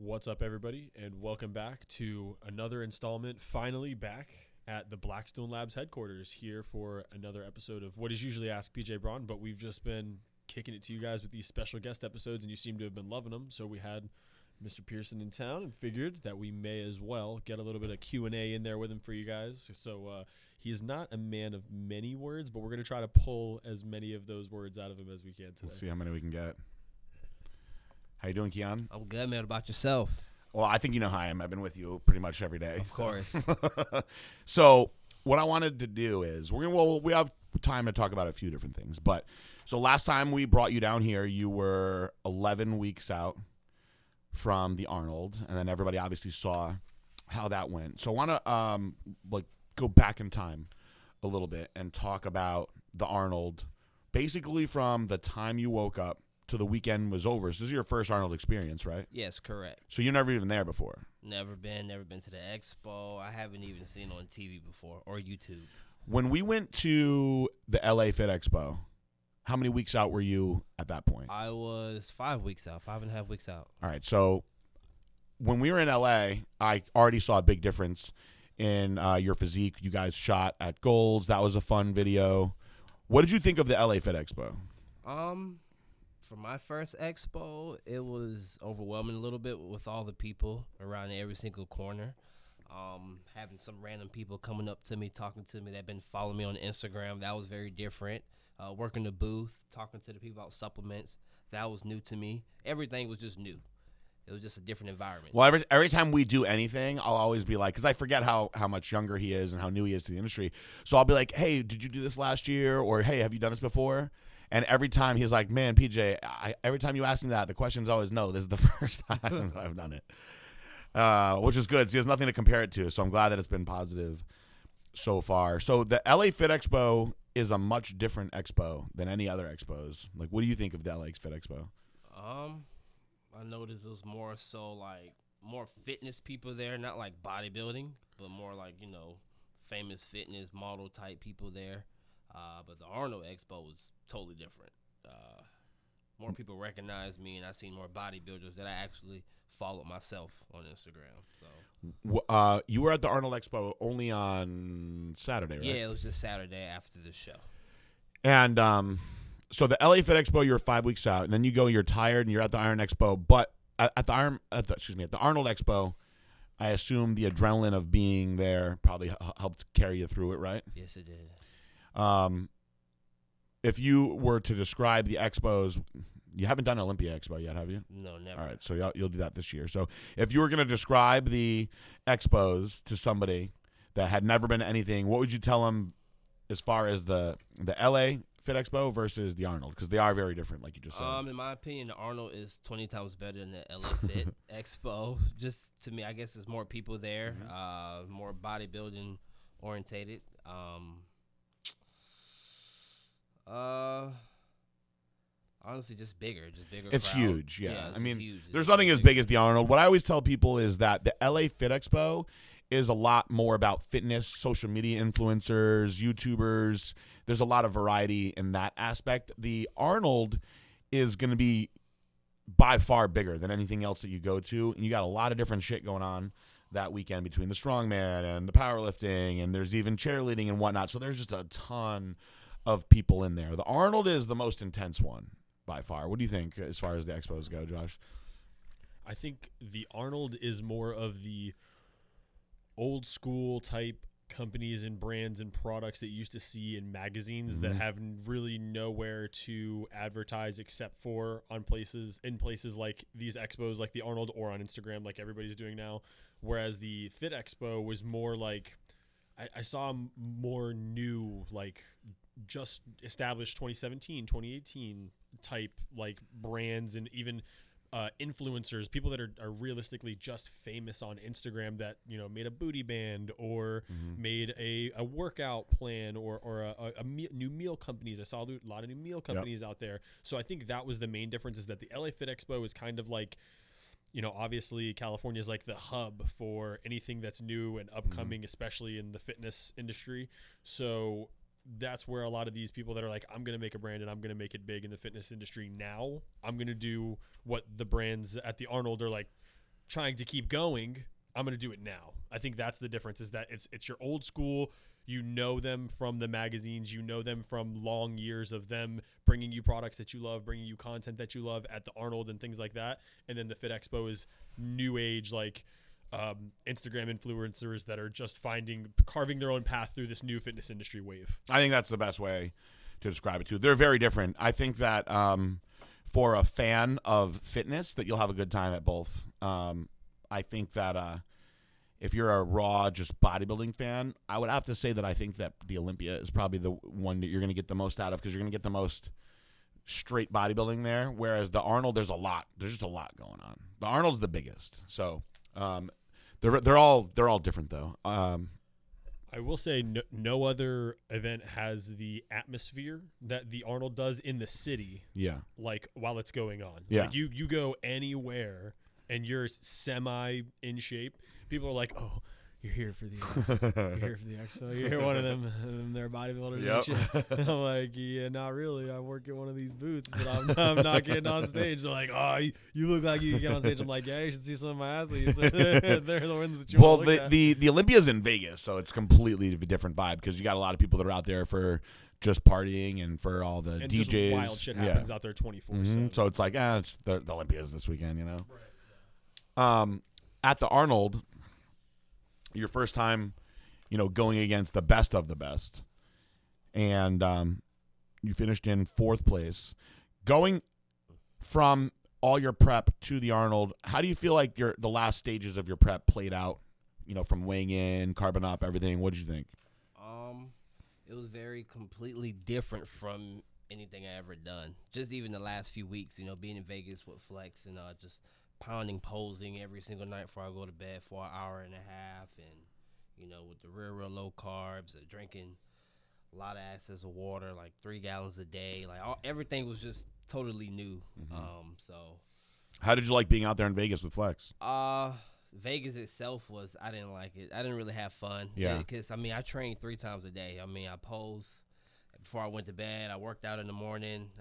What's up, everybody, and welcome back to another installment, finally back at the Blackstone Labs headquarters here for another episode of what is usually Ask PJ Braun, but we've just been kicking it to you guys with these special guest episodes, and you seem to have been loving them, so we had Mr. Pearson in town and figured that we may as well get a little bit of Q&A in there with him for you guys. So he is not a man of many words, but we're going to try to pull as many of those words out of him as we can today. We'll see how many we can get. How you doing, Keone? I'm good, man. About yourself? Well, I think you know how I am. I've been with you pretty much every day. Of course. So what I wanted to do is we have time to talk about a few different things. But so last time we brought you down here, you were 11 weeks out from the Arnold, and then everybody obviously saw how that went. So I want to go back in time a little bit and talk about the Arnold, basically from the time you woke up to the weekend was over. So this is your first Arnold experience, right? Yes, correct. So you're never even there before? Never been to the expo. I haven't even seen it on TV before or YouTube. When we went to the LA Fit Expo, how many weeks out were you at that point? I was 5 weeks out, 5.5 weeks out. All right. So when we were in LA, I already saw a big difference in your physique. You guys shot at Gold's. That was a fun video. What did you think of the LA Fit Expo? For my first expo, it was overwhelming a little bit with all the people around every single corner. Having some random people coming up to me, talking to me that been following me on Instagram, that was very different. Working the booth, talking to the people about supplements, that was new to me. Everything was just new. It was just a different environment. Well, every time we do anything, I'll always be like, because I forget how much younger he is and how new he is to the industry. So I'll be like, hey, did you do this last year? Or, hey, have you done this before? And every time he's like, man, PJ, every time you ask me that, the question's always no. This is the first time I've done it, which is good. So he has nothing to compare it to. So I'm glad that it's been positive so far. So the LA Fit Expo is a much different expo than any other expos. Like, what do you think of the LA Fit Expo? I noticed it was more so like more fitness people there, not like bodybuilding, but more like, famous fitness model type people there. But the Arnold Expo was totally different. More people recognized me, and I seen more bodybuilders that I actually followed myself on Instagram. So you were at the Arnold Expo only on Saturday, right? Yeah, it was just Saturday after the show. And so the LA Fit Expo, you're 5 weeks out, and then you're tired, and you're at the Iron Expo. But at the Arnold Expo, I assume the adrenaline of being there probably helped carry you through it, right? Yes, it did. If you were to describe the expos, you haven't done Olympia Expo yet, have you? No, never. All right, so you'll do that this year. So if you were going to describe the expos to somebody that had never been to anything, what would you tell them as far as the LA Fit Expo versus the Arnold? Because they are very different, like you just said. In my opinion, the Arnold is 20 times better than the LA Fit Expo. Just to me, I guess there's more people there, more bodybuilding orientated. Honestly, just bigger. It's crowd. huge, yeah. I mean, huge. there's nothing as big as the Arnold. What I always tell people is that the LA Fit Expo is a lot more about fitness, social media influencers, YouTubers. There's a lot of variety in that aspect. The Arnold is going to be by far bigger than anything else that you go to, and you got a lot of different shit going on that weekend between the strongman and the powerlifting, and there's even cheerleading and whatnot. So there's just a ton of people in there. The Arnold is the most intense one by far. What do you think as far as the expos go, Josh? I think the Arnold is more of the old school type companies and brands and products that you used to see in magazines that have really nowhere to advertise except for in places like these expos, like the Arnold, or on Instagram, like everybody's doing now. Whereas the Fit Expo was more like, I saw more new, like just established 2017, 2018 type like brands, and even influencers, people that are realistically just famous on Instagram that, made a booty band or made a workout plan or new meal companies. I saw a lot of new meal companies out there. So I think that was the main difference, is that the LA Fit Expo is kind of like, obviously California is like the hub for anything that's new and upcoming, especially in the fitness industry. So that's where a lot of these people that are like, I'm going to make a brand and I'm going to make it big in the fitness industry now. I'm going to do what the brands at the Arnold are like trying to keep going, I'm going to do it now. I think that's the difference, is that it's your old school. You know them from the magazines. You know them from long years of them bringing you products that you love, bringing you content that you love at the Arnold and things like that. And then the Fit Expo is new age, like Instagram influencers that are just carving their own path through this new fitness industry wave. I think that's the best way to describe it too. They're very different. I think that for a fan of fitness, that you'll have a good time at both. I think that if you're a raw, just bodybuilding fan, I would have to say that I think that the Olympia is probably the one that you're going to get the most out of, because you're going to get the most straight bodybuilding there. Whereas the Arnold, there's just a lot going on. The Arnold's the biggest. So they're all different though. I will say no other event has the atmosphere that the Arnold does in the city. Yeah. Like while it's going on. Yeah. Like you go anywhere and you're semi in shape. People are like, "Oh, you're here for the expo. You're one of them they're bodybuilders." Yep. And shit. And I'm like, "Yeah, not really. I work at one of these booths, but I'm not getting on stage." They're like, "Oh, you look like you can get on stage." I'm like, "Yeah, you should see some of my athletes. They're the ones that you Well, want to look at." the Olympia's in Vegas, so it's completely a different vibe, because you got a lot of people that are out there for just partying and for all the and DJs. just wild shit happens out there 24/7. So it's like, it's the Olympia's this weekend, you know. Right. At the Arnold, your first time, going against the best of the best, and you finished in 4th place. Going from all your prep to the Arnold, how do you feel like the last stages of your prep played out? From weighing in, carbon up, everything. What did you think? It was very completely different from anything I ever done. Just even the last few weeks, being in Vegas with Flex and just pounding posing every single night before I go to bed for an hour and a half, and with the real low carbs, drinking a lot of access of water, like 3 gallons a day, like everything was just totally new. So how did you like being out there in Vegas with Flex? Vegas itself I didn't like it. I didn't really have fun. Yeah. Because I trained 3 times a day. I posed before I went to bed. I worked out in the morning,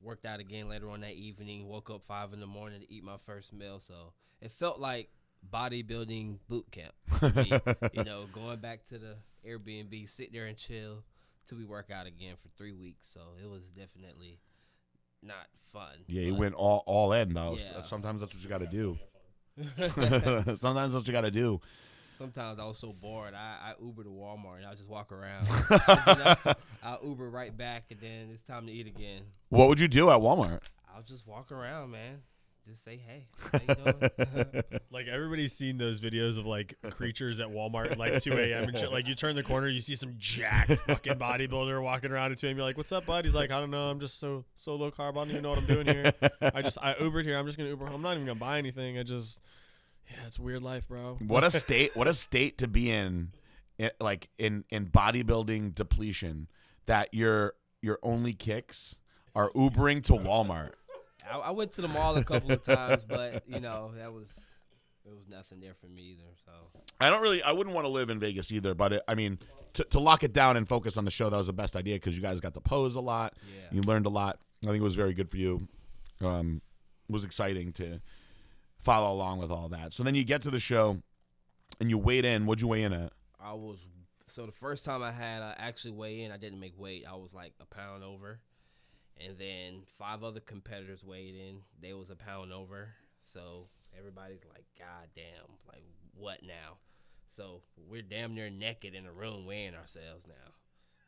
worked out again later on that evening, woke up 5 in the morning to eat my first meal. So it felt like bodybuilding boot camp. Going back to the Airbnb, sit there and chill till we work out again for 3 weeks. So it was definitely not fun. Yeah, you went all in though. Yeah. Sometimes that's what you got to do. Sometimes that's what you got to do. Sometimes I was so bored, I Uber to Walmart and I'll just walk around. I'll Uber right back, and then it's time to eat again. What would you do at Walmart? I'll just walk around, man. Just say, "Hey, how you doing?" Like everybody's seen those videos of like creatures at Walmart at like 2 a.m. and shit. Like you turn the corner, you see some jacked fucking bodybuilder walking around at 2 a.m. You're like, "What's up, bud?" He's like, "I don't know. I'm just so low carb. I don't even know what I'm doing here. I Ubered here. I'm just gonna Uber. I'm not even gonna buy anything. Yeah, it's a weird life, bro." What a state to be in bodybuilding depletion, that your only kicks are Ubering to Walmart. I went to the mall a couple of times, but it was nothing there for me either. So I wouldn't want to live in Vegas either. But to lock it down and focus on the show, that was the best idea, because you guys got to pose a lot. Yeah. You learned a lot. I think it was very good for you. It was exciting to follow along with all that. So then you get to the show and you weighed in. What'd you weigh in at? So the first time I had actually weigh in, I didn't make weight. I was like a pound over. And then 5 other competitors weighed in. They was a pound over. So everybody's like, "God damn, like what now?" So we're damn near naked in a room weighing ourselves now.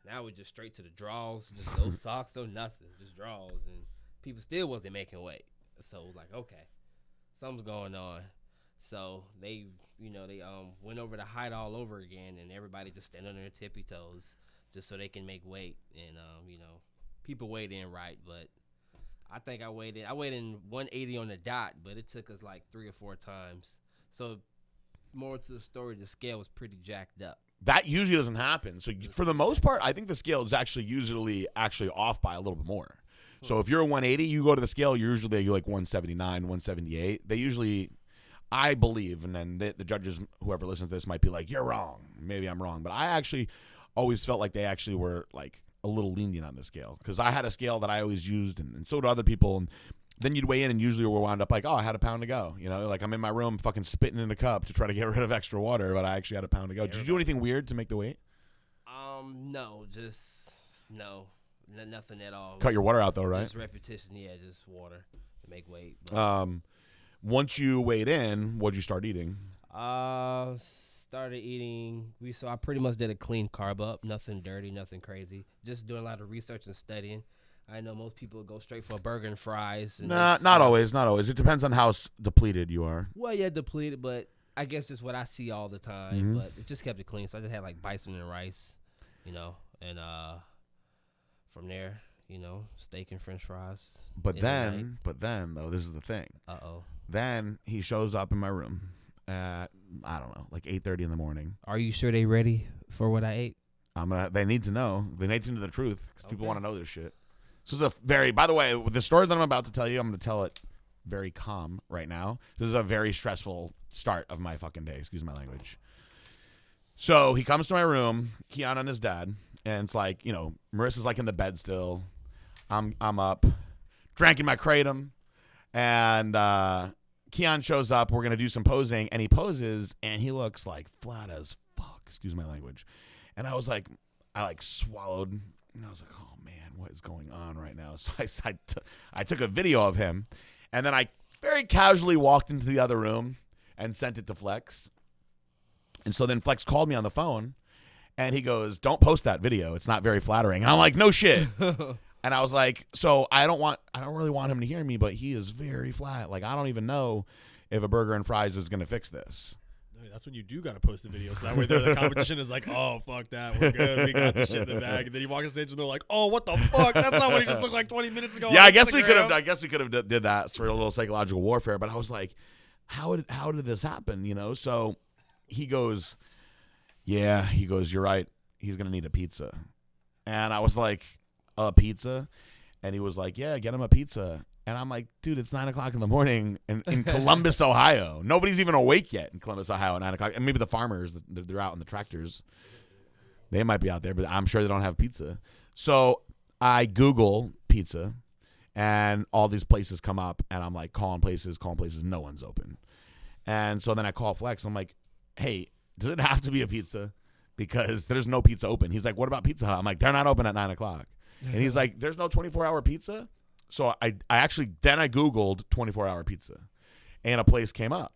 Now we're just straight to the draws, just no socks, no nothing, just draws. And people still wasn't making weight. So it was like, okay, something's going on. So they went over the height all over again, and everybody just standing on their tippy toes just so they can make weight. And people weighed in right, but I think I weighed in 180 on the dot, but it took us like 3 or 4 times. So more to the story, the scale was pretty jacked up. That usually doesn't happen. So for the most part, I think the scale is usually off by a little bit more. So if you're a 180, you go to the scale, you're like 179, 178. They usually, I believe, and then the judges, whoever listens to this, might be like, "You're wrong." Maybe I'm wrong. But I actually always felt like they actually were like a little lenient on the scale, because I had a scale that I always used, and so do other people, and then you'd weigh in, and usually we're wound up like, oh, I had a pound to go. You know, like I'm in my room fucking spitting in a cup to try to get rid of extra water, but I actually had a pound to go. Did you do anything weird to make the weight? No, just nothing at all. Cut your water out though, right? Just repetition, yeah, just water to make weight. But, once you weighed in, what'd you start eating? Started eating. So I pretty much did a clean carb up, nothing dirty, nothing crazy. Just doing a lot of research and studying. I know most people go straight for a burger and fries. And Not always. It depends on how depleted you are. Well, yeah, depleted, but I guess just what I see all the time. Mm-hmm. But it just kept it clean. So I just had like bison and rice, and from there, steak and French fries. But then though, this is the thing. Then he shows up in my room at, I don't know, like 8:30 in the morning. Are you sure they ready for what I ate? They need to know. They need to know the truth because people want to know this shit. This is by the way, with the story that I'm about to tell you, I'm going to tell it very calm right now. This is a very stressful start of my fucking day. Excuse my language. So he comes to my room, Keone and his dad, and it's like, Marissa's like in the bed still. I'm up, drinking my kratom, and Keone shows up. We're going to do some posing, and he poses, and he looks like flat as fuck. Excuse my language. And I was like, I swallowed, and I was like, oh, man, what is going on right now? So I took a video of him, and then I very casually walked into the other room and sent it to Flex. And so then Flex called me on the phone, and he goes, don't post that video. It's not very flattering. And I'm like, no shit. And I was like, so I don't really want him to hear me, but he is very flat. Like, I don't even know if a burger and fries is going to fix this. No, that's when you do got to post the video. So that way the competition is like, oh, fuck that. We're good. We got this shit in the bag. And then you walk on stage and they're like, oh, what the fuck? That's not what he just looked like 20 minutes ago. Yeah, I guess we could have did that for a little psychological warfare. But I was like, how did this happen? So he goes, yeah, you're right. He's going to need a pizza. And I was like, a pizza? And he was like, yeah, get him a pizza. And I'm like, dude, it's 9 o'clock in the morning in Columbus, Ohio. Nobody's even awake yet in Columbus, Ohio at 9 o'clock. And maybe the farmers, they're out in the tractors. They might be out there, but I'm sure they don't have pizza. So I Google pizza, and all these places come up, and I'm like calling places. No one's open. And so then I call Flex. I'm like, hey, does it have to be a pizza? Because there's no pizza open. He's like, what about Pizza Hut? I'm like, they're not open at 9 o'clock. And he's like, there's no 24-hour pizza? So I Googled 24-hour pizza, and a place came up.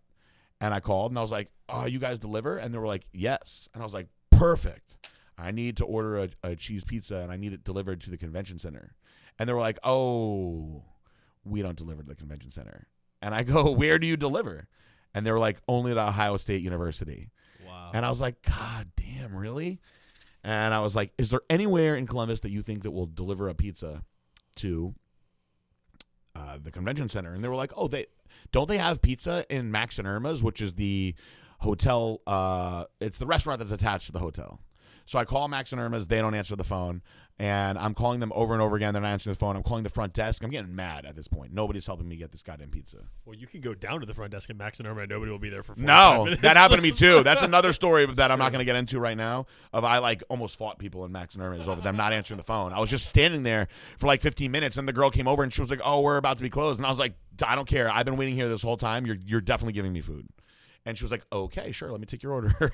And I called, and I was like, oh, you guys deliver? And they were like, yes. And I was like, perfect. I need to order a cheese pizza, and I need it delivered to the convention center. And they were like, oh, we don't deliver to the convention center. And I go, where do you deliver? And they were like, only at Ohio State University. Wow. And I was like, God damn, really? And I was like, is there anywhere in Columbus that you think that will deliver a pizza to the convention center? And they were like, oh, don't they have pizza in Max and Irma's, which is the hotel. It's the restaurant that's attached to the hotel. So I call Max and Irma's. They don't answer the phone. And I'm calling them over and over again. They're not answering the phone. I'm calling the front desk. I'm getting mad at this point. Nobody's helping me get this goddamn pizza. Well, you can go down to the front desk at Max and Irma, and nobody will be there for 45 No, minutes. that happened to me too. That's another story that I'm not going to get into right now. I almost fought people in Max and Irma's over them not answering the phone. I was just standing there for like 15 minutes, and the girl came over and she was like, "Oh, we're about to be closed." And I was like, "I don't care. I've been waiting here this whole time. You're definitely giving me food." And she was like, "Okay, sure. Let me take your order."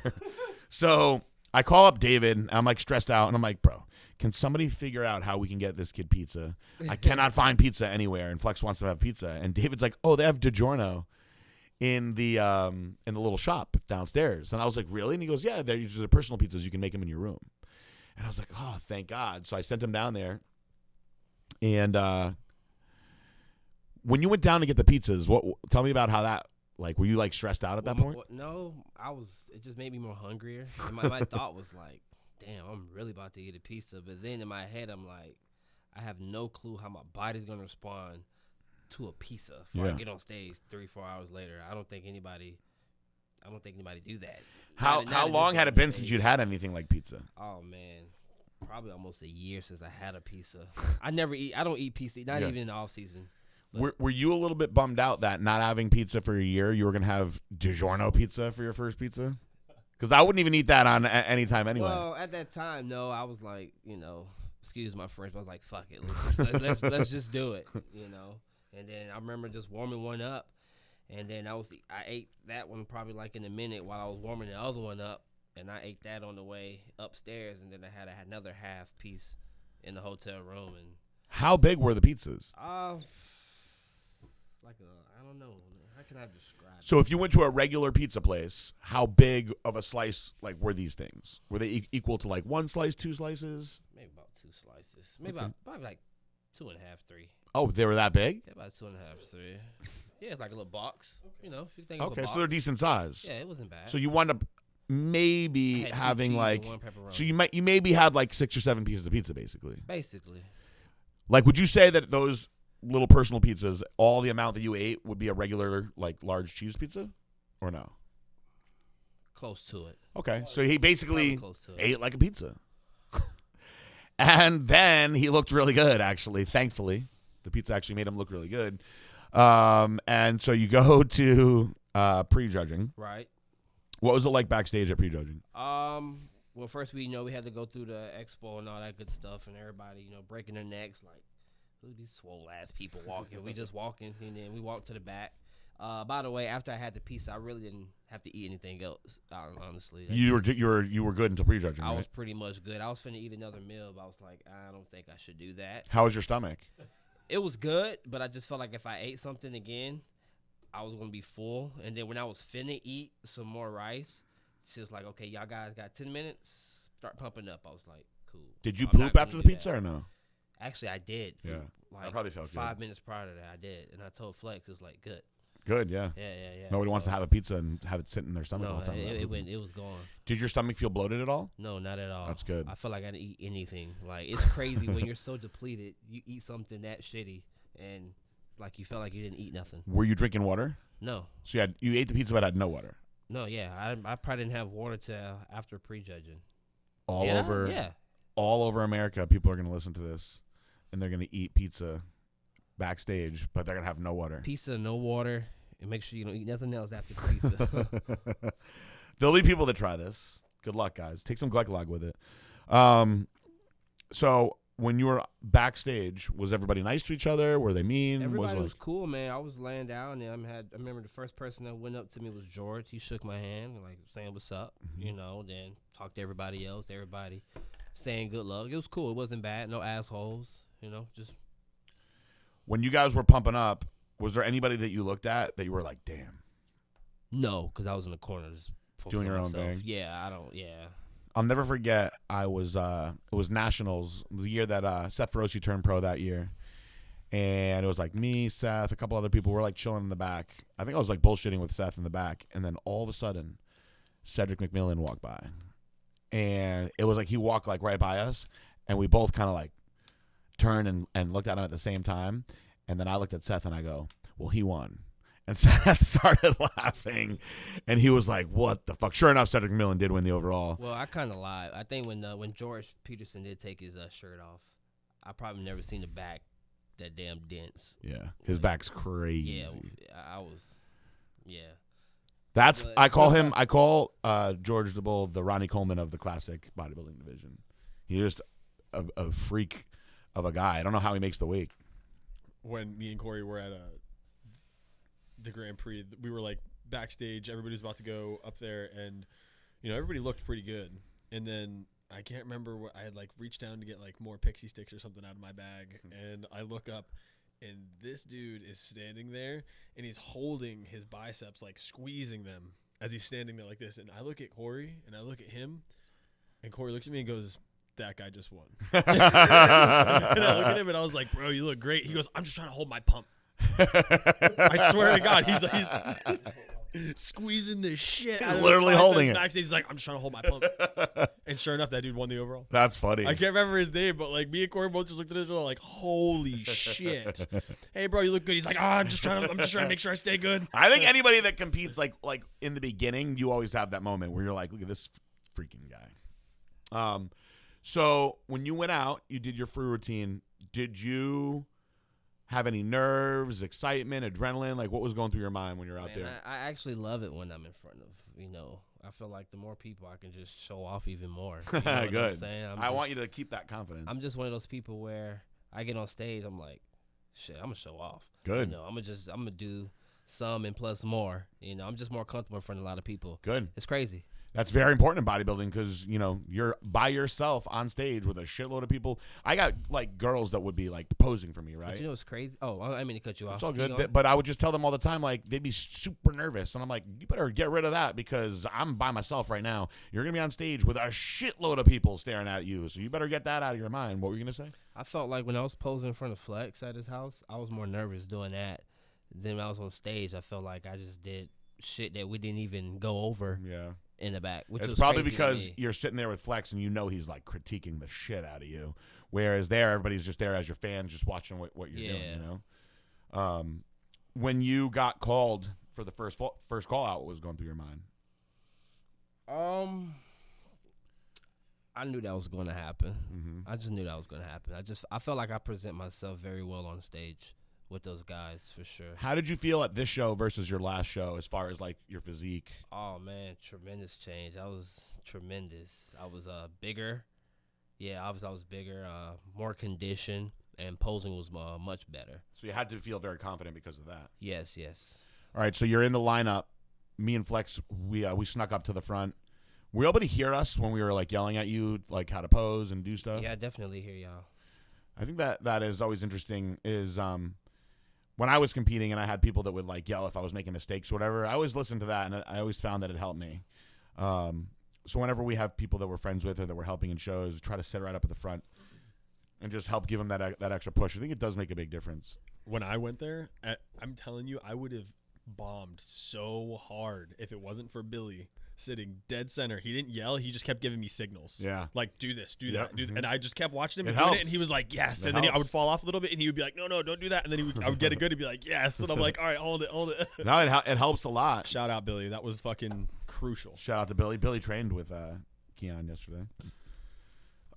So I call up David, and I'm like stressed out, and I'm like, "Bro, can somebody figure out how we can get this kid pizza? I cannot find pizza anywhere, and Flex wants to have pizza." And David's like, "Oh, they have DiGiorno in the little shop downstairs." And I was like, "Really?" And he goes, "Yeah, they're personal pizzas. You can make them in your room." And I was like, "Oh, thank God." So I sent him down there. And when you went down to get the pizzas, tell me about how that, like, were you like stressed out at that point? No, it just made me more hungrier. And my thought was like, damn, I'm really about to eat a pizza. But then in my head, I'm like, I have no clue how my body's going to respond to a pizza before I get on stage 3-4 hours later. I don't think anybody do that. How long had it been since you'd had anything like pizza? Oh, man. Probably almost a year since I had a pizza. I don't eat pizza, not even in the off season. Were you a little bit bummed out that not having pizza for a year, you were going to have DiGiorno pizza for your first pizza? Because I wouldn't even eat that on any time anyway. Well, at that time, no. I was like, excuse my French, but I was like, fuck it. Let's just do it, And then I remember just warming one up, and then I ate that one probably like in a minute while I was warming the other one up, and I ate that on the way upstairs, and then I had another half piece in the hotel room. And How big were the pizzas? I don't know. How can I describe it? So if you went to a regular pizza place, how big of a slice like were these things? Were they equal to like one slice, two slices? Maybe about 2 slices. Maybe Okay. probably like 2.5, 3. Oh, they were that big? Yeah, about 2.5, 3. Yeah, it's like a little box. You know, if you think of a Okay, box. so they're decent size. Yeah, it wasn't bad. So you wound up maybe I had 2 having cheese like, and 1 pepperoni. so you maybe had like 6 or 7 pieces of pizza basically. Basically. Like, would you say that those little personal pizzas, all the amount that you ate would be a regular like large cheese pizza, or no? Close to it. Okay, so he basically Probably close to it. ate like a pizza. And then he looked really good, actually. Thankfully, the pizza actually made him look really good. And so you go to prejudging. Right. What was it like backstage at prejudging? Well, first we had to go through the expo and all that good stuff, and everybody breaking their necks like, who these swole ass people walking? We just walking, and then we walked to the back. By the way, after I had the pizza, I really didn't have to eat anything else. Honestly, You were good until prejudging, I right? was pretty much good. I was finna eat another meal, but I was like, I don't think I should do that. How was your stomach? It was good, but I just felt like if I ate something again, I was gonna be full. And then when I was finna eat some more rice, she was like, "Okay, y'all guys got 10 minutes. Start pumping up." I was like, "Cool." Did you I'm not poop gonna after the do pizza that. or no? Actually, I did. Yeah. Like That probably felt good. 5 minutes prior to that, I did, and I told Flex, it was like, "Good." Good, yeah. Yeah. Nobody wants to So, have a pizza and have it sit in their stomach all No, the time. it was gone. Did your stomach feel bloated at all? No, not at all. That's good. I feel like I didn't eat anything. Like, it's crazy when you're so depleted, you eat something that shitty, and like you felt like you didn't eat nothing. Were you drinking water? No. So you ate the pizza but had no water. No, yeah, I probably didn't have water till after prejudging. All Yeah, over yeah. all over America, people are going to listen to this, and they're going to eat pizza backstage, but they're going to have no water. Pizza, no water, and make sure you don't eat nothing else after the pizza. There'll be people that try this. Good luck, guys. Take some Glycolog with it. So when you were backstage, was everybody nice to each other? Were they mean? Everybody was was cool, man. I was laying down, and I remember the first person that went up to me was George. He shook my hand, like saying what's up, then talked to everybody else, everybody saying good luck. It was cool. It wasn't bad. No assholes, just. When you guys were pumping up, was there anybody that you looked at that you were like, damn? No, because I was in the corner just Doing your own myself. thing? Yeah, I don't. Yeah. I'll never forget. It was Nationals, the year that Seth Feroci turned pro that year, and it was like me, Seth, a couple other people were like chilling in the back. I think I was like bullshitting with Seth in the back, and then all of a sudden, Cedric McMillan walked by, and it was like he walked like right by us, and we both kind of like turned and looked at him at the same time, and then I looked at Seth and I go, "Well, he won." And Seth started laughing, and he was like, "What the fuck?" Sure enough, Cedric McMillan did win the overall. Well, I kind of lied. I think when George Peterson did take his shirt off, I probably never seen the back that damn dense. Yeah, his back's crazy. Yeah, I was. Yeah. That's But- I call George the Bull the Ronnie Coleman of the classic bodybuilding division. He's just a freak of a guy. I don't know how he makes the weight. When me and Corey were at the Grand Prix, we were like backstage. Everybody was about to go up there, and everybody looked pretty good. And then I can't remember what I had like reached down to get like more pixie sticks or something out of my bag, and I look up, and this dude is standing there, and he's holding his biceps, like squeezing them as he's standing there like this. And I look at Corey, and I look at him, and Corey looks at me and goes, "That guy just won." And I look at him, and I was like, "Bro, you look great." He goes, "I'm just trying to hold my pump." I swear to God, he's squeezing the shit out of literally his biceps holding it. backstage. He's like, "I'm just trying to hold my pump." And sure enough, that dude won the overall. That's funny. I can't remember his name, but like me and Corey both just looked at each other like, "Holy shit!" "Hey, bro, you look good." He's like, I'm just trying to make sure I stay good. I think anybody that competes like in the beginning, you always have that moment where you're like, "Look at this freaking guy." So when you went out, you did your free routine. Did you have any nerves, excitement, adrenaline? Like, what was going through your mind when you're out there? I actually love it when I'm in front of, I feel like the more people I can just show off even more. You know what Good. I'm saying? I want you to keep that confidence. I'm just one of those people where I get on stage, I'm like, shit, I'm gonna show off. Good. You know, I'm gonna do some and plus more. You know, I'm just more comfortable in front of a lot of people. Good. It's crazy. That's very important in bodybuilding because, you know, you're by yourself on stage with a shitload of people. I got, like, girls that would be, like, posing for me, right? But you know what's crazy? Oh, I mean to cut you off. It's all good. But I would just tell them all the time, like, they'd be super nervous. And I'm like, you better get rid of that because I'm by myself right now. You're going to be on stage with a shitload of people staring at you. So you better get that out of your mind. What were you going to say? I felt like when I was posing in front of Flex at his house, I was more nervous doing that than when I was on stage. I felt like I just did shit that we didn't even go over. Yeah. In the back, which it's was probably crazy because to me. you're sitting there with Flex and you know he's like critiquing the shit out of you, whereas there everybody's just there as your fans, just watching what you're doing. You know, when you got called for the first call out, what was going through your mind? I knew that was going to happen. Mm-hmm. I just knew that was going to happen. I felt like I present myself very well on stage with those guys for sure. How did you feel at this show versus your last show as far as like your physique? Oh man, tremendous change. I was tremendous. I was bigger. Yeah, I was bigger, more conditioned, and posing was much better. So you had to feel very confident because of that. Yes. All right, so you're in the lineup. Me and Flex, we snuck up to the front. Were you able to hear us when we were like yelling at you, like how to pose and do stuff? Yeah, I definitely hear y'all. I think that is always interesting. Is when I was competing and I had people that would like yell if I was making mistakes or whatever, I always listened to that and I always found that it helped me. So whenever we have people that we're friends with or that we're helping in shows, try to sit right up at the front and just help give them that extra push. I think it does make a big difference. When I went there, I'm telling you, I would have bombed so hard if it wasn't for Billy sitting dead center. He didn't yell. He just kept giving me signals. Yeah. Like, do this, do Yep. that, do that. And I just kept watching him It doing helps. it, and he was like, yes. It And then I helps. would fall off a little bit, and he would be like, no, don't do that. And then I would get it good and be like, yes. And I'm like, all right, hold it. No, it helps a lot. Shout out, Billy. That was fucking crucial. Shout out to Billy. Billy trained with Keone yesterday.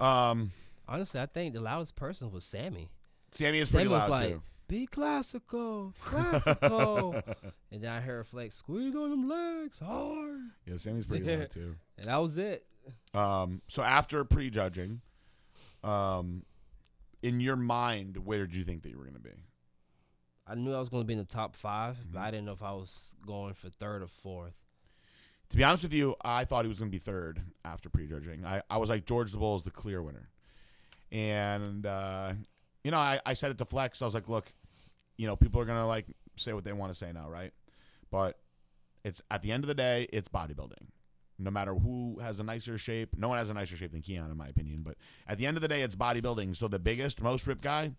Honestly, I think the loudest person was Sammy. Sammy is pretty Sammy was loud like, too. be classical. And then I heard Flex, squeeze on them legs hard. Yeah, Sammy's pretty loud too. And that was it. So after prejudging, in your mind, where did you think that you were going to be? I knew I was going to be in the top 5, but I didn't know if I was going for 3rd or 4th. To be honest with you, I thought he was going to be 3rd after prejudging. I was like, George the Bull is the clear winner. And, you know, I said it to Flex. I was like, look, you know, people are going to like say what they want to say now, right? But it's at the end of the day, it's bodybuilding. No matter who has a nicer shape, no one has a nicer shape than Keone, in my opinion. But at the end of the day, it's bodybuilding. So the biggest, most ripped guy,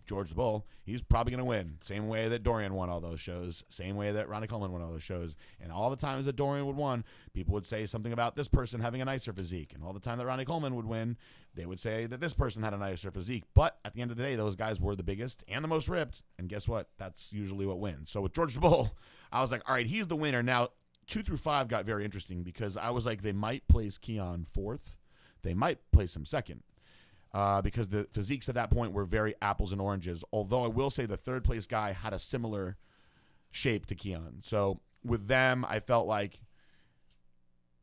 George the Bull, he's probably going to win. Same way that Dorian won all those shows. Same way that Ronnie Coleman won all those shows. And all the times that Dorian would win, people would say something about this person having a nicer physique. And all the time that Ronnie Coleman would win, they would say that this person had a nicer physique. But at the end of the day, those guys were the biggest and the most ripped. And guess what? That's usually what wins. So with George the Bull, I was like, all right, he's the winner. Now, 2 through 5 got very interesting because I was like, they might place Keone 4th. They might place him 2nd. Because the physiques at that point were very apples and oranges. Although I will say the 3rd place guy had a similar shape to Keone. So with them, I felt like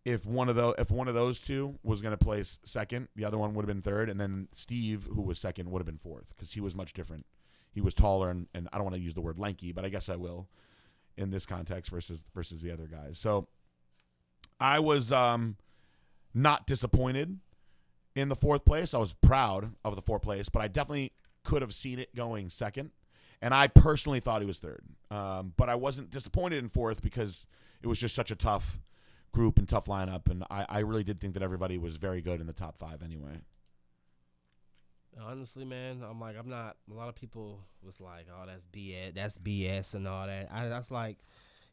if one of those two was going to place 2nd, the other one would have been 3rd, and then Steve, who was 2nd, would have been 4th because he was much different. He was taller and I don't want to use the word lanky, but I guess I will in this context versus the other guys. So I was not disappointed in the 4th place. I was proud of the 4th place, but I definitely could have seen it going 2nd. And I personally thought he was 3rd. But I wasn't disappointed in 4th because it was just such a tough group and tough lineup. And I really did think that everybody was very good in the top 5 anyway. Honestly, man, I'm not. A lot of people was like, "Oh, that's BS and all that." That's like,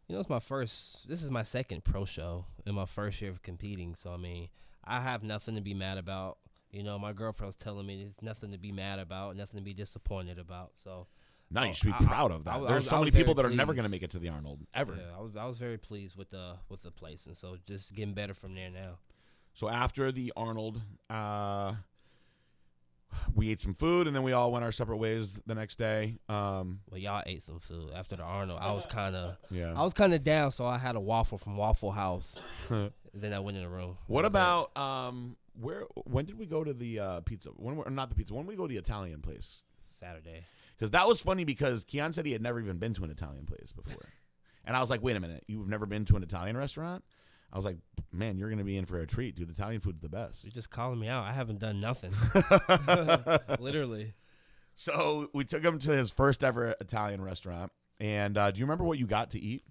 you know, this is my 2nd pro show in my 1st year of competing. So I mean, I have nothing to be mad about. You know, my girlfriend was telling me there's nothing to be mad about, nothing to be disappointed about. So, no, you should be proud of that. There's so many people that are never going to make it to the Arnold ever. Yeah, I was very pleased with the place, and so just getting better from there now. So after the Arnold, we ate some food, and then we all went our separate ways the next day. Well, y'all ate some food after the Arnold. I was kind Yeah. of down, so I had a waffle from Waffle House. Then I went in the room. What about when did we go to the pizza? When did we go to the Italian place? Saturday. Because that was funny because Keone said he had never even been to an Italian place before. And I was like, wait a minute, you've never been to an Italian restaurant? I was like, man, you're going to be in for a treat, dude. Italian food's the best. You're just calling me out. I haven't done nothing. Literally. So we took him to his first ever Italian restaurant. And do you remember what you got to eat?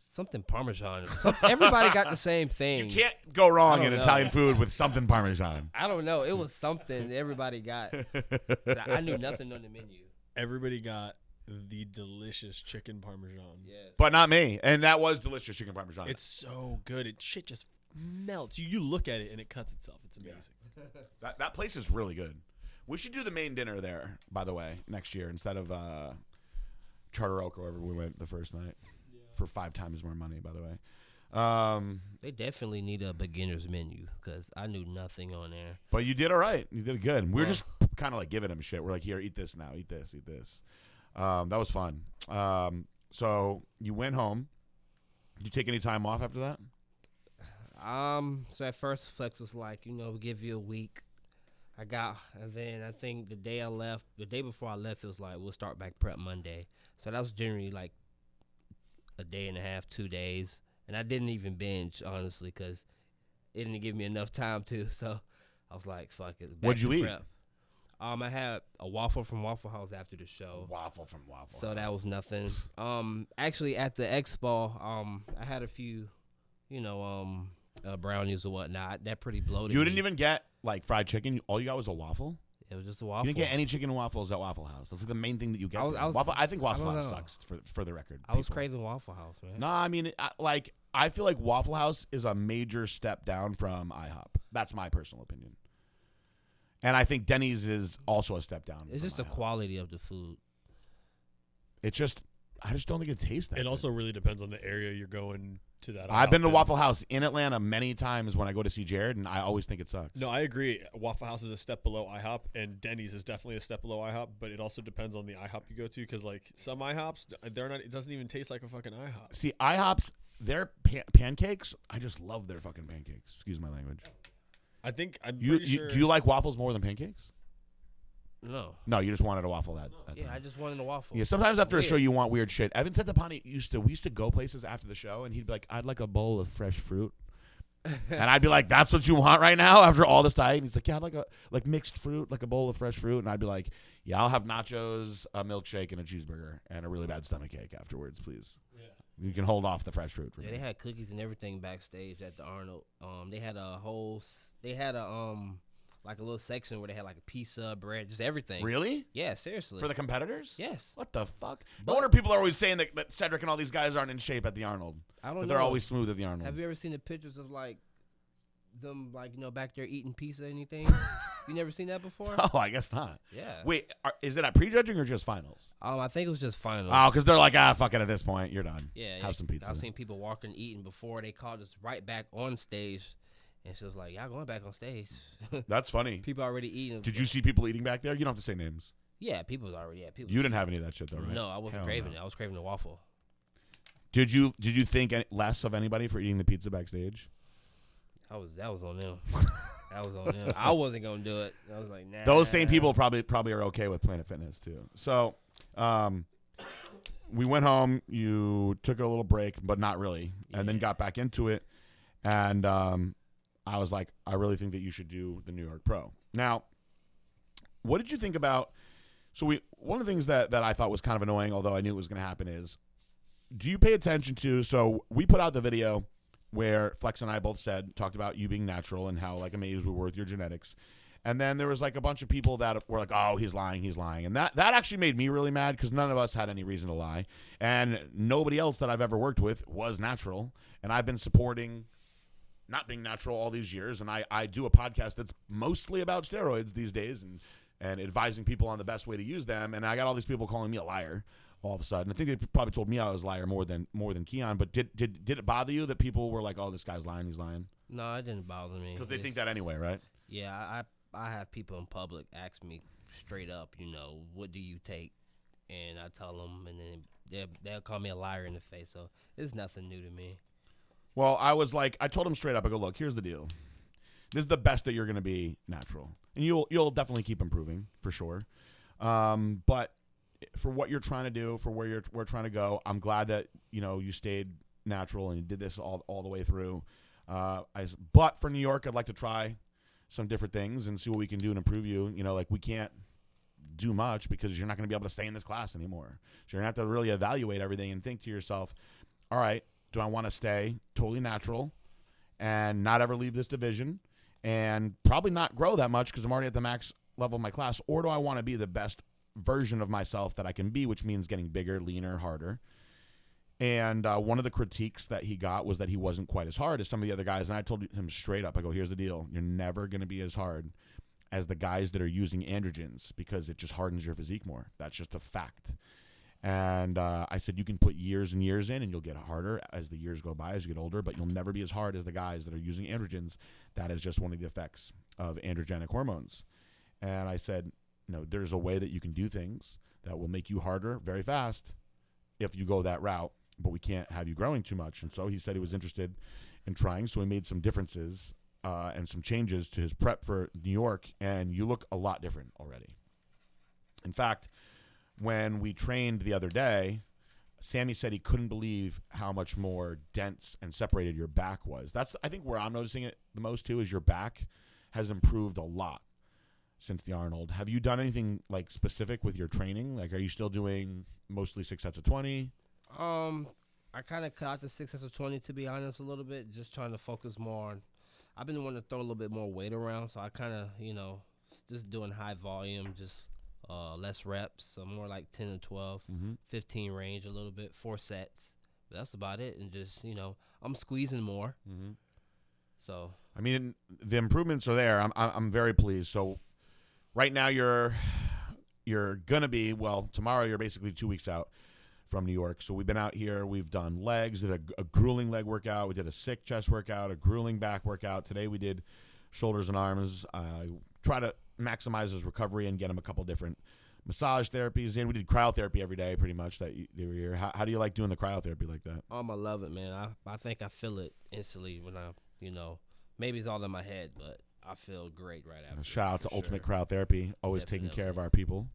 Something Parmesan. Everybody got the same thing. You can't go wrong in Italian food with something Parmesan. I don't know. It was something everybody got. I knew nothing on the menu. Everybody got the delicious chicken Parmesan. Yes. But not me. And that was delicious chicken Parmesan. It's so good. Shit just melts. You look at it and it cuts itself. It's amazing. Yeah. That place is really good. We should do the main dinner there, by the way, next year instead of Charter Oak or wherever we went the first night. For 5 times more money, by the way. They definitely need a beginner's menu because I knew nothing on there. But you did all right. You did good. We were just kind of like giving him shit. We're like, here, eat this now. Eat this. Eat this. That was fun. So you went home. Did you take any time off after that? So at first Flex was like, we'll give you a week. And then I think the day before I left, it was like, we'll start back prep Monday. So that was generally like a day and a half, 2 days. And I didn't even binge, honestly, because it didn't give me enough time to. So I was like, fuck it. What'd you eat? Prep. I had a waffle from Waffle House after the show. Waffle from Waffle House. So that was nothing. Actually, at the expo, I had a few, brownies or whatnot. That pretty bloated. You didn't even get like fried chicken. All you got was a waffle. It was just a waffle. You didn't get any chicken and waffles at Waffle House. That's like the main thing that you get. I think Waffle House sucks. For the record, I was craving Waffle House, man. No, I mean, I feel like Waffle House is a major step down from IHOP. That's my personal opinion. And I think Denny's is also a step down. It's just the quality of the food. I just don't think it tastes that good. It also really depends on the area you're going to. That I've been to Waffle House in Atlanta many times when I go to see Jared, and I always think it sucks. No, I agree. Waffle House is a step below IHOP, and Denny's is definitely a step below IHOP. But it also depends on the IHOP you go to, because like some IHOPs, they're not. It doesn't even taste like a fucking IHOP. See, IHOPs, their pancakes, I just love their fucking pancakes. Excuse my language. I'm pretty sure. Do you like waffles more than pancakes? No, you just wanted a waffle that yeah, time. I just wanted a waffle. Yeah, sometimes after a show you want weird shit. Evan Centopani we used to go places after the show, and he'd be like, I'd like a bowl of fresh fruit. And I'd be like, that's what you want right now after all this time? And he's like, yeah, I'd like mixed fruit, like a bowl of fresh fruit. And I'd be like, yeah, I'll have nachos, a milkshake, and a cheeseburger, and a really bad stomachache afterwards, please. Yeah. You can hold off the fresh fruit for me. They had cookies and everything backstage at the Arnold. They had like a little section where they had like a pizza, bread, just everything. Really? Yeah, seriously. For the competitors? Yes. What the fuck? No wonder people are always saying that Cedric and all these guys aren't in shape at the Arnold. I don't know. But they're always smooth at the Arnold. Have you ever seen the pictures of like them back there eating pizza or anything? You never seen that before? Oh, I guess not. Yeah. Wait, is it at prejudging or just finals? I think it was just finals. Oh, because they're like, fuck it, at this point, you're done. Yeah. Have some pizza. I've seen people walking eating before they called us right back on stage. And she was like, y'all going back on stage. That's funny. People already eating. Did you see people eating back there? You don't have to say names. Yeah, people was already. Yeah, people. You didn't have any of that shit though, right? No, I wasn't craving it. I was craving the waffle. Did you think less of anybody for eating the pizza backstage? That was on them. That was on them. I wasn't gonna do it. I was like, nah. Those same people probably are okay with Planet Fitness too. So, we went home. You took a little break, but not really, and then got back into it. And I was like, I really think that you should do the New York Pro. Now, what did you think about? So one of the things that I thought was kind of annoying, although I knew it was going to happen, is do you pay attention to? So we put out the video where Flex and I both talked about you being natural and how like amazed we were with your genetics. And then there was like a bunch of people that were like, oh, he's lying. And that actually made me really mad because none of us had any reason to lie. And nobody else that I've ever worked with was natural. And I've been supporting not being natural all these years. And I do a podcast that's mostly about steroids these days and advising people on the best way to use them. And I got all these people calling me a liar all of a sudden. I think they probably told me I was a liar more than Keone. But did it bother you that people were like, oh, this guy's lying, he's lying? No, it didn't bother me. Because they think that anyway, right? Yeah, I have people in public ask me straight up, what do you take? And I tell them, and then they'll call me a liar in the face. So it's nothing new to me. Well, I told him straight up, I go, look, here's the deal. This is the best that you're going to be natural. And you'll definitely keep improving, for sure. But for what you're trying to do, for where we're trying to go, I'm glad that you stayed natural and you did this all the way through. But for New York, I'd like to try some different things and see what we can do and improve you. Like we can't do much because you're not going to be able to stay in this class anymore. So you're going to have to really evaluate everything and think to yourself, all right, do I want to stay totally natural and not ever leave this division and probably not grow that much because I'm already at the max level of my class, or do I want to be the best version of myself that I can be, which means getting bigger, leaner, harder? And one of the critiques that he got was that he wasn't quite as hard as some of the other guys. And I told him straight up, I go, here's the deal. You're never going to be as hard as the guys that are using androgens because it just hardens your physique more. That's just a fact. And I said, you can put years and years in and you'll get harder as the years go by, as you get older, but you'll never be as hard as the guys that are using androgens. That is just one of the effects of androgenic hormones. And I said, there's a way that you can do things that will make you harder very fast if you go that route, but we can't have you growing too much. And so he said he was interested in trying, so he made some differences and some changes to his prep for New York, and you look a lot different already. In fact, when we trained the other day, Sammy said he couldn't believe how much more dense and separated your back was. That's, I think, where I'm noticing it the most too, is your back has improved a lot since the Arnold. Have you done anything like specific with your training? Like, are you still doing mostly 6 sets of 20? I kind of cut out the 6 sets of 20, to be honest, a little bit, just trying to focus more on. I've been wanting to throw a little bit more weight around, so I kind of, just doing high volume, just less reps, so more like 10 to 12, 15 range a little bit, 4 sets. But that's about it, and just, I'm squeezing more. So I mean, the improvements are there. I'm very pleased. So right now you're gonna be, well, tomorrow you're basically 2 weeks out from New York. So we've been out here. We've done legs, did a grueling leg workout. We did a sick chest workout, a grueling back workout. Today we did shoulders and arms. Try to maximize his recovery and get him a couple different massage therapies in. We did cryotherapy every day pretty much that they were here. How do you like doing the cryotherapy like that? I love it, man. I think I feel it instantly when I, maybe it's all in my head, but I feel great right after. Shout out to Ultimate Cryotherapy, always taking care of our people.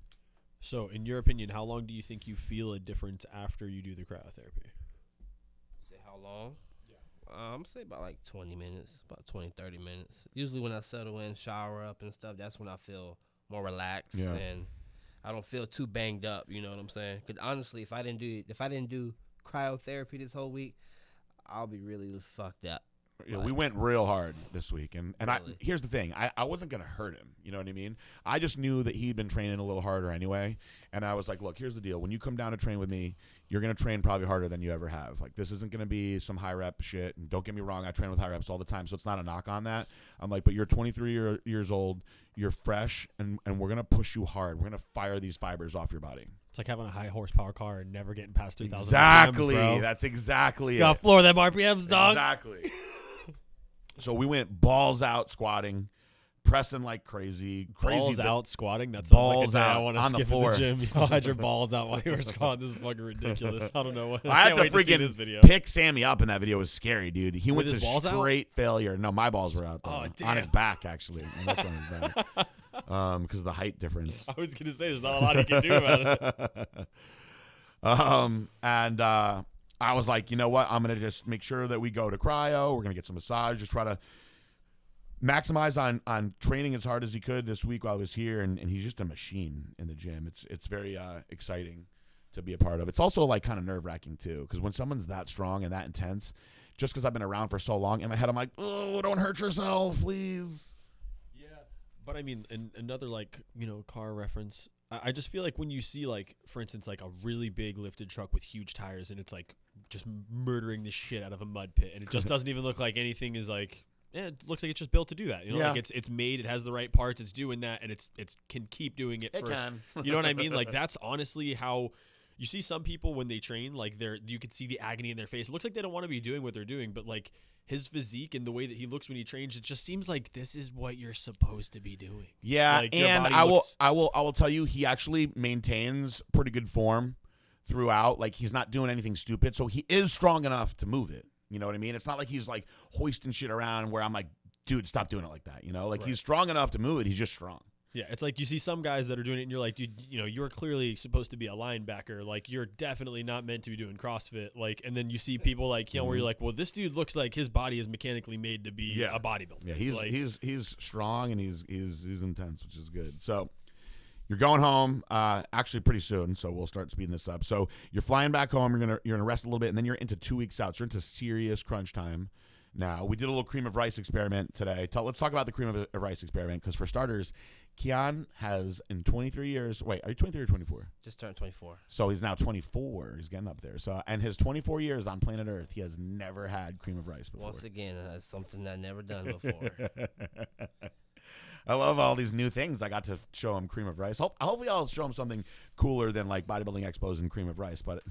So, in your opinion, how long do you think you feel a difference after you do the cryotherapy? Say how long? Yeah. I'm going to say about like 20 minutes, about 20, 30 minutes. Usually when I settle in, shower up and stuff, that's when I feel more relaxed and I don't feel too banged up, you know what I'm saying? Because honestly, if I didn't do cryotherapy this whole week, I'll be really fucked up. Yeah, we went real hard this week, and really? Here's the thing. I wasn't going to hurt him, you know what I mean? I just knew that he'd been training a little harder anyway, and I was like, look, here's the deal. When you come down to train with me, you're going to train probably harder than you ever have. Like, this isn't going to be some high-rep shit, and don't get me wrong, I train with high reps all the time, so it's not a knock on that. I'm like, but you're 23 years old, you're fresh, and we're going to push you hard. We're going to fire these fibers off your body. It's like having a high horsepower car and never getting past 3,000 Exactly. RPMs, bro. That's exactly You got to floor them RPMs, dog. Exactly. So we went balls out squatting, pressing like crazy. Balls out squatting? That sounds like a day I want to on skip the floor. the gym. You had your balls out while you were squatting. This is fucking ridiculous. I don't know what. I had to freaking pick Sammy up in that video. It was scary, dude. He went to straight failure. No, my balls were out, though. Oh, damn. On his back, actually. And that's on his back. Because of the height difference. I was going to say, there's not a lot he can do about it. I was like, you know what? I'm going to just make sure that we go to cryo. We're going to get some massage. Just try to maximize on training as hard as he could this week while I was here. And he's just a machine in the gym. It's very exciting to be a part of. It's also like kind of nerve-wracking too, because when someone's that strong and that intense, just because I've been around for so long, in my head I'm like, oh, don't hurt yourself, please. Yeah. But I mean, another car reference, I just feel like when you see, like, for instance, like a really big lifted truck with huge tires and it's like just murdering the shit out of a mud pit, and it just doesn't even look like anything is like, it looks like it's just built to do that. Like it's made, it has the right parts, it's doing that, and it's can keep doing it. It can. You know what I mean? Like, that's honestly how you see some people when they train, like you could see the agony in their face. It looks like they don't want to be doing what they're doing, but like his physique and the way that he looks when he trains, it just seems like this is what you're supposed to be doing. Yeah, like, and I will tell you, he actually maintains pretty good form throughout. Like, he's not doing anything stupid, so he is strong enough to move it. You know what I mean? It's not like he's like hoisting shit around where I'm like, dude, stop doing it like that. Like, right. He's strong enough to move it. He's just strong. Yeah, it's like you see some guys that are doing it, and you're like, dude, you're clearly supposed to be a linebacker. Like, you're definitely not meant to be doing CrossFit. Like, and then you see people like, where you're like, well, this dude looks like his body is mechanically made to be a bodybuilder. Yeah, he's like, he's strong and he's intense, which is good. So you're going home actually pretty soon, so we'll start speeding this up. So you're flying back home. You're gonna rest a little bit, and then you're into 2 weeks out. So you're into serious crunch time. Now, we did a little cream of rice experiment today. Let's talk about the cream of rice experiment, because for starters, Keone has in 23 years. Wait, are you 23 or 24? Just turned 24. So he's now 24. He's getting up there. So, and his 24 years on planet Earth, he has never had cream of rice before. Once again, that's something I've never done before. I love all these new things. I got to show him cream of rice. Hopefully, I'll show him something cooler than like bodybuilding expos and cream of rice. But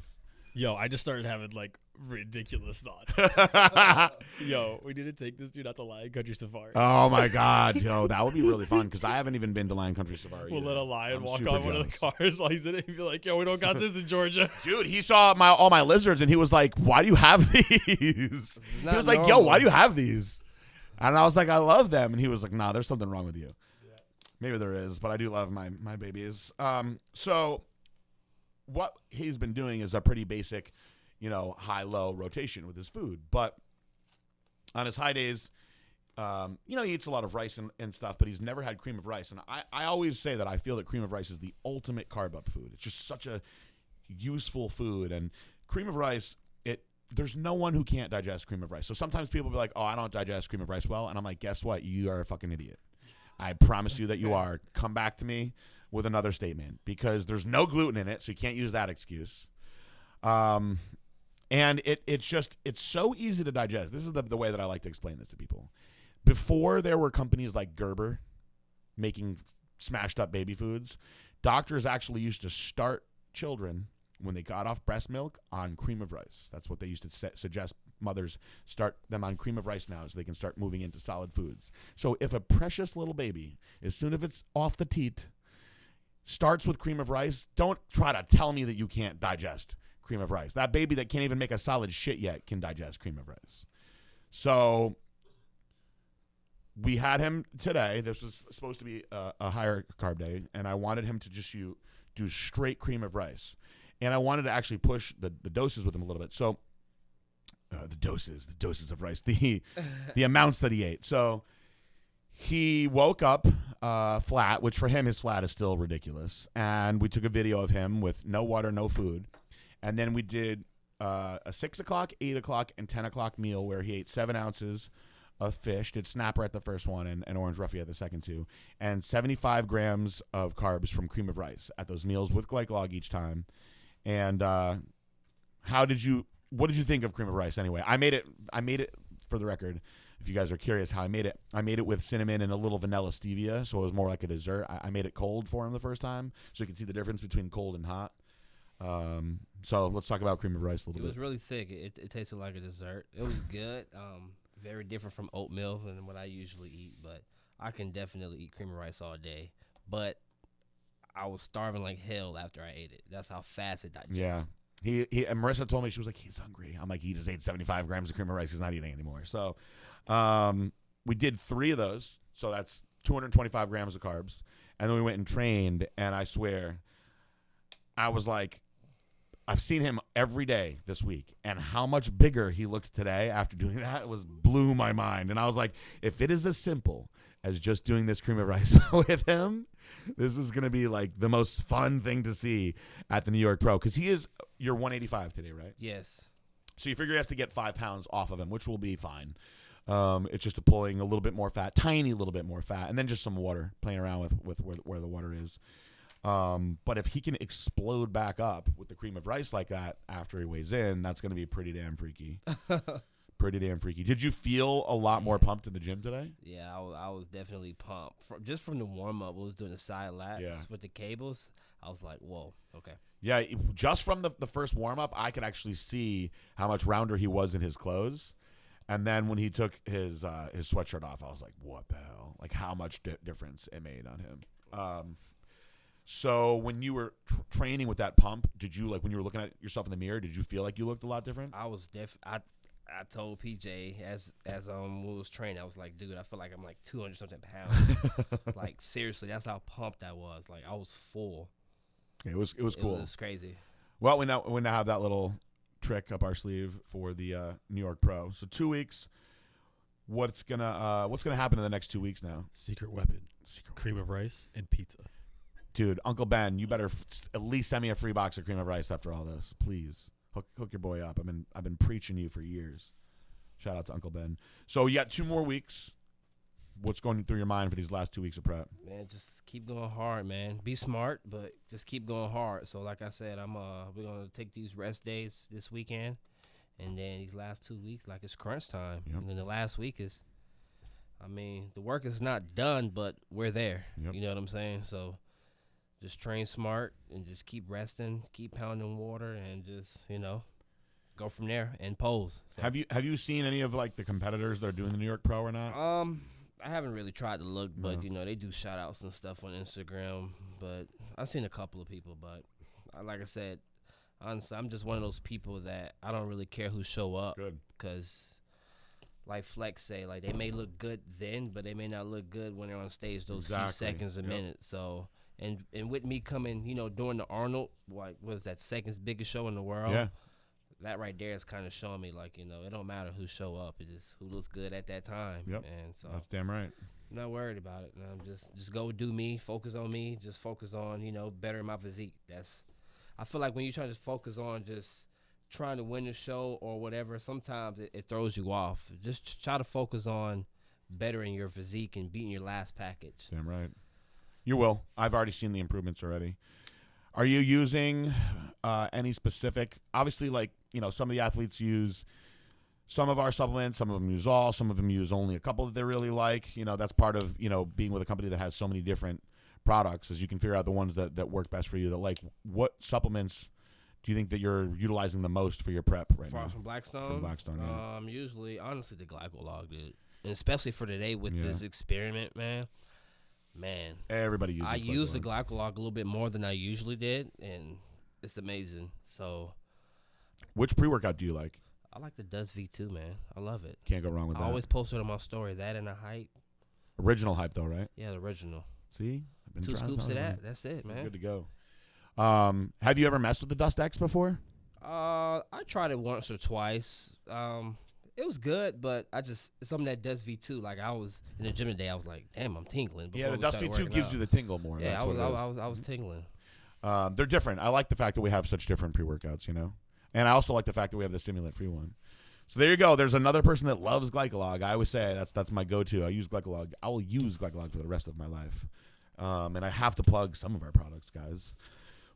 I just started having like ridiculous thoughts. We need to take this dude out to Lion Country Safari. Oh my God, that would be really fun, because I haven't even been to Lion Country Safari. We'll either. let a lion I'm walk super on one of jealous. the cars while he's in it and be like, we don't got this in Georgia. Dude, he saw all my lizards and he was like, "Why do you have these?" He was like, "Yo, why do you have these?" And I was like, "I love them." And he was like, "Nah, there's something wrong with you." Yeah. Maybe there is, but I do love my babies. So what he's been doing is a pretty basic, high-low rotation with his food. But on his high days, he eats a lot of rice and stuff, but he's never had cream of rice. And I always say that I feel that cream of rice is the ultimate carb-up food. It's just such a useful food. And cream of rice, there's no one who can't digest cream of rice. So sometimes people be like, "Oh, I don't digest cream of rice well." And I'm like, guess what? You are a fucking idiot. I promise you that you are. Come back to me with another statement, because there's no gluten in it, so you can't use that excuse. And it's so easy to digest. This is the way that I like to explain this to people. Before there were companies like Gerber making smashed up baby foods, doctors actually used to start children when they got off breast milk on cream of rice. That's what they used to suggest mothers start them on cream of rice now, so they can start moving into solid foods. So if a precious little baby, as soon as it's off the teat, starts with cream of rice, don't try to tell me that you can't digest cream of rice. That baby that can't even make a solid shit yet can digest cream of rice. So we had him today. This was supposed to be a higher carb day, and I wanted him to just do straight cream of rice. And I wanted to actually push the doses with him a little bit. So the doses of rice, the amounts that he ate. So he woke up flat, which for him, his flat is still ridiculous. And we took a video of him with no water, no food. And then we did a 6 o'clock, 8 o'clock, and 10 o'clock meal where he ate 7 ounces of fish, did snapper at the first one and orange roughy at the second two, and 75 grams of carbs from cream of rice at those meals with glycolog each time. And what did you think of cream of rice anyway? I made it for the record. If you guys are curious how I made it with cinnamon and a little vanilla stevia, so it was more like a dessert. I made it cold for him the first time, so you can see the difference between cold and hot. So let's talk about cream of rice a little bit. It was really thick. It tasted like a dessert. It was good. Very different from oatmeal than what I usually eat, but I can definitely eat cream of rice all day. But I was starving like hell after I ate it. That's how fast it digested. Yeah. He and Marissa told me, she was like, he's hungry. I'm like, he just ate 75 grams of cream of rice. He's not eating anymore. So we did 3 of those. So that's 225 grams of carbs. And then we went and trained. And I swear, I was like, I've seen him every day this week. And how much bigger he looks today after doing that blew my mind. And I was like, if it is as simple as just doing this cream of rice with him, this is going to be like the most fun thing to see at the New York Pro. Because you're 185 today, right? Yes. So you figure he has to get 5 pounds off of him, which will be fine. It's just pulling a little bit more fat, tiny little bit more fat, and then just some water, playing around with where the water is. But if he can explode back up with the cream of rice like that after he weighs in, that's going to be pretty damn freaky. Pretty damn freaky. Did you feel a lot more pumped in the gym today? Yeah, I was definitely pumped. Just from the warm-up, I was doing the side lats with the cables. I was like, whoa, okay. Yeah, just from the first warm-up, I could actually see how much rounder he was in his clothes. And then when he took his sweatshirt off, I was like, what the hell? Like, how much difference it made on him. So when you were training with that pump, did you, like, when you were looking at yourself in the mirror, did you feel like you looked a lot different? I was I told PJ as we was training, I was like, dude, I feel like I'm like 200 something pounds. Like seriously, that's how pumped I was. Like I was full. It was cool. It was crazy. Well, we now have that little trick up our sleeve for the New York Pro. So 2 weeks. What's gonna happen in the next 2 weeks now? Secret weapon. Cream of rice and pizza. Dude, Uncle Ben, you better at least send me a free box of cream of rice after all this, please. Hook your boy up. I've been preaching you for years. Shout out to Uncle Ben. So you got 2 more weeks. What's going through your mind for these last 2 weeks of prep? Man, just keep going hard, man. Be smart, but just keep going hard. So like I said, we're gonna take these rest days this weekend, and then these last 2 weeks, like it's crunch time. Yep. And then the last week is, the work is not done, but we're there. Yep. You know what I'm saying? So just train smart and just keep resting, keep pounding water, and just go from there and pose. So. Have you seen any of like the competitors that are doing the New York Pro or not? I haven't really tried to look, but No. they do shout outs and stuff on Instagram. But I've seen a couple of people, but like I said, honestly, I'm just one of those people that I don't really care who show up. Good. Because like Flex say, like they may look good then, but they may not look good when they're on stage those few seconds a minute. So and with me coming, during the Arnold, like what is that, second biggest show in the world? Yeah. That right there is kind of showing me, like, it don't matter who show up. It's just who looks good at that time. Yep. And so That's damn right. I'm not worried about it. I'm just go do me, focus on me, just focus on, bettering my physique. I feel like when you try to focus on just trying to win the show or whatever, sometimes it throws you off. Just try to focus on bettering your physique and beating your last package. Damn right. You will. I've already seen the improvements already. Are you using any specific, obviously, like, some of the athletes use some of our supplements, some of them use all, some of them use only a couple that they really like. That's part of, being with a company that has so many different products, is you can figure out the ones that work best for you. That, like, what supplements do you think that you're utilizing the most for your prep right now? From Blackstone? From Blackstone, yeah. Usually, honestly, the glycolog, dude. And especially for today with this experiment, man. Everybody uses I use the glycolog a little bit more than I usually did, and it's amazing. So, which pre-workout do you like? I like the Dust V2, man. I love it. Can't go wrong with that. I always post it on my story. That and the hype. Original hype, though, right? Yeah, the original. See? 2 scoops of that. That's it, man. Good to go. Have you ever messed with the Dust X before? I tried it once or twice. It was good, but it's something that Dust V2. Like, I was in the gym today, I was like, damn, I'm tingling. Yeah, the Dust V2 gives you the tingle more. Yeah, That's I was tingling. They're different. I like the fact that we have such different pre-workouts, And I also like the fact that we have the stimulant-free one. So there you go. There's another person that loves Glycolog. I always say that's my go-to. I use Glycolog. I will use Glycolog for the rest of my life. And I have to plug some of our products, guys.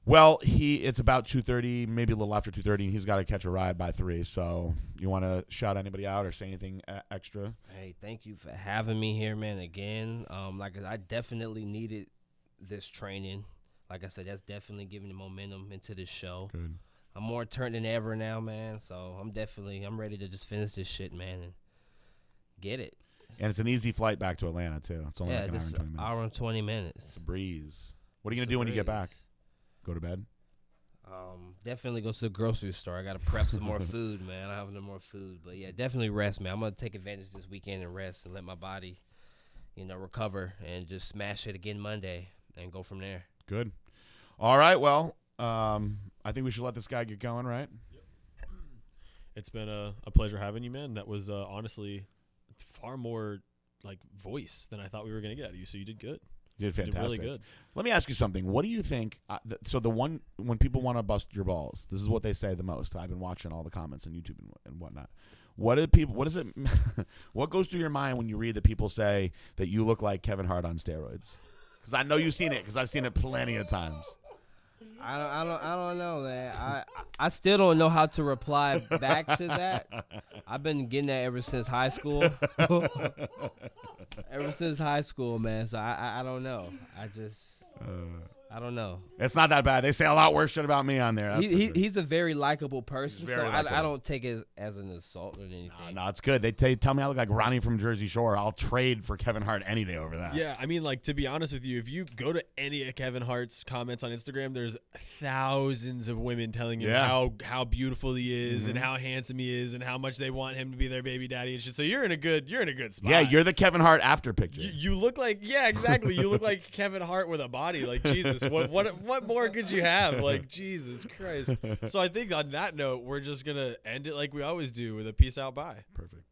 Well, it's about 2:30, maybe a little after 2:30, and he's got to catch a ride by 3. So you want to shout anybody out or say anything extra? Hey, thank you for having me here, man, again. I definitely needed this training. Like I said, that's definitely giving the momentum into this show. Good. I'm more turned than ever now, man. So I'm ready to just finish this shit, man, and get it. And it's an easy flight back to Atlanta, too. It's only like an hour and 20 minutes. It's a breeze. What are you going to do when you get back? Go to bed? Definitely go to the grocery store. I got to prep some more food, man. I have no more food. But, yeah, definitely rest, man. I'm going to take advantage this weekend and rest and let my body, recover and just smash it again Monday and go from there. Good. All right, well, I think we should let this guy get going, right? Yep. It's been a pleasure having you, man. That was honestly far more like voice than I thought we were going to get out of you, so you did good. You did fantastic. You did really good. Let me ask you something. What do you think? When people want to bust your balls, this is what they say the most. I've been watching all the comments on YouTube and whatnot. What goes through your mind when you read that people say that you look like Kevin Hart on steroids? Because I know you've seen it, because I've seen it plenty of times. I don't know, man. I still don't know how to reply back to that. I've been getting that ever since high school. Ever since high school, man. So I don't know. I don't know. It's not that bad. They say a lot worse shit about me on there. He's a very likable person, so I likable. don't take it as an assault or anything. No, it's good. They tell me I look like Ronnie from Jersey Shore. I'll trade for Kevin Hart any day over that. Yeah, I mean, like, to be honest with you, if you go to any of Kevin Hart's comments on Instagram, there's thousands of women telling him how beautiful he is and how handsome he is and how much they want him to be their baby daddy and shit. So you're in a good spot. Yeah, you're the Kevin Hart after picture. You look like exactly. You look like Kevin Hart with a body. Like, Jesus, what more could you have? Like, Jesus Christ. So I think on that note, we're just gonna end it like we always do with a peace out, bye. Perfect.